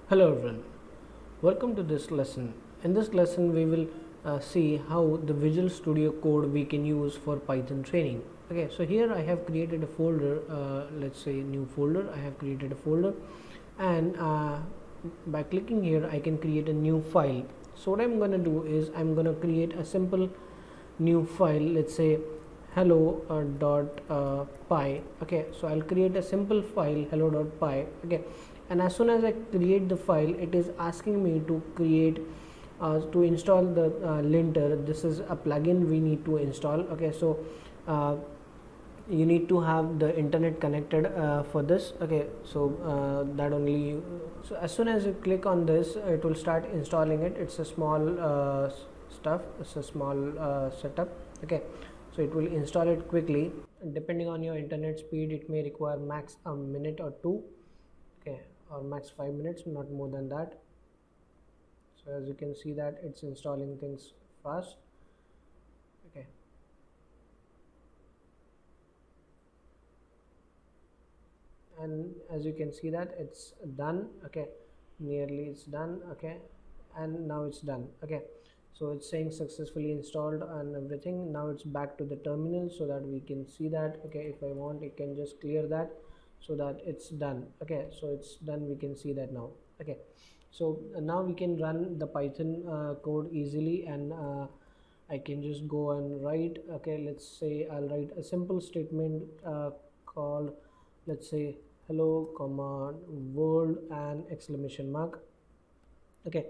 Hello everyone, welcome to this lesson. In this lesson we will see how the Visual Studio Code we can use for Python training. Okay, so here I have created a folder, let's say new folder. I have created a folder, and by clicking here I can create a new file. So what I'm going to do is I'm going to create a simple new file, let's say hello .py. Okay, so I'll create a simple file hello.py. Okay, and as soon as I create the file, it is asking me to create to install the linter. This is a plugin we need to install. Okay, so you need to have the internet connected for this. Okay, so that only so as soon as you click on this, it will start installing it. It's a small stuff, it's a small setup. Okay, so it will install it quickly. Depending on your internet speed, it may require max a minute or two. Okay, or max 5 minutes, not more than that. So as you can see that it's installing things fast. Okay, and as you can see that it's done. Okay, nearly it's done. Okay, and now it's done. Okay, so it's saying successfully installed and everything. Now it's back to the terminal so that we can see that. Okay, if I want, it can just clear that so that it's done. Okay, so it's done, we can see that now. Okay, so now we can run the Python code easily, and I can just go and write. Okay, let's say I'll write a simple statement called, let's say, hello comma world and exclamation mark. Okay,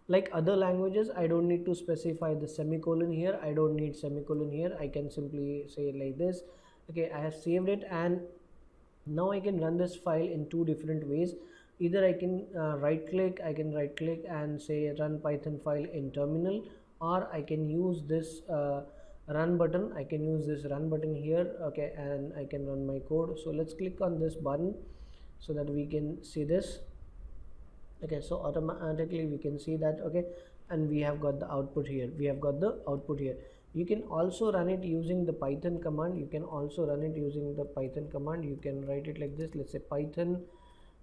like other languages, I don't need to specify the semicolon here. I don't need semicolon here. I can simply say like this. Okay, I have saved it, and now I can run this file in two different ways. Either I can right click and say run Python file in terminal, or I can use this run button. I can use this run button here. Okay, and I can run my code. So let's click on this button so that we can see this. Okay, so automatically we can see that. Okay, and we have got the output here. You can also run it using the Python command. You can write it like this. Let's say Python,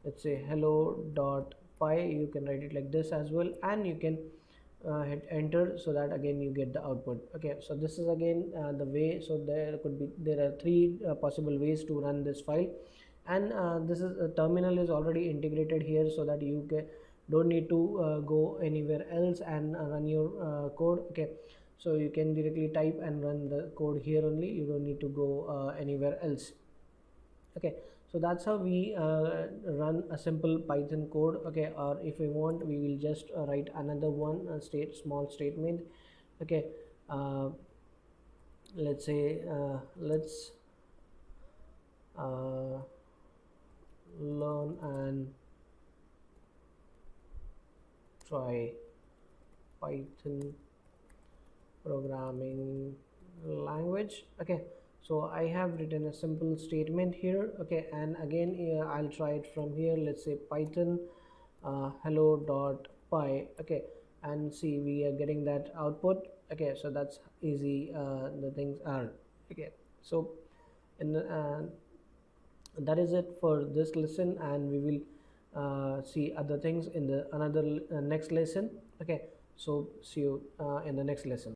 let's say hello.py. You can write it like this as well, and you can hit enter so that again you get the output. Okay, so this is again the way. So there are three possible ways to run this file, and this is terminal is already integrated here so that you don't need to go anywhere else and run your code. Okay, so you can directly type and run the code here only. You don't need to go anywhere else. Okay, so that's how we run a simple Python code. Okay, or if we want, we will just write another one, small statement. Okay, uh, let's say let's uh, learn and try Python programming language. Okay, so I have written a simple statement here. Okay, and again I'll try it from here. Let's say Python hello.py. Okay, and see, we are getting that output. Okay, so that's easy the things are. Okay, so in the, that is it for this lesson, and we will see other things in the another next lesson. Okay, so see you in the next lesson.